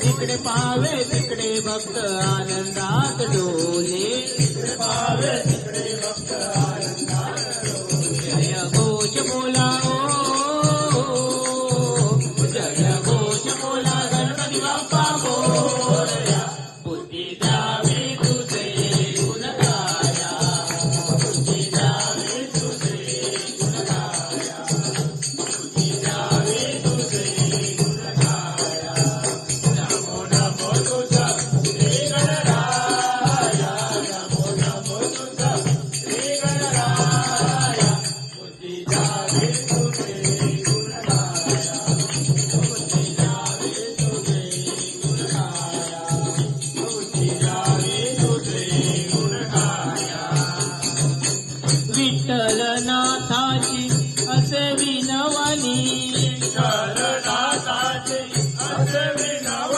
जिकडे पावे तिकडे भक्त आनंदात डोले जय घोष बोला जय घोष बोला गणपती बाप्पा मोरया बुद्धी द्यावी तुझे गुणगाया बुद्धी द्यावी तुझे गुणगाया बुद्धी द्यावी तुझे गुणगाया नमो नमो तुझा श्री गणराया नमो नमो तुझा श्री गणराया बुद्धी द्यावी तुझे गुणगाया बुद्धी द्यावी तुझे गुणगाया बुद्धी द्यावी तुझे गुणगाया विठ्ठलनाथाची असे विनवणी विठ्ठलनाथाची असे विनवणी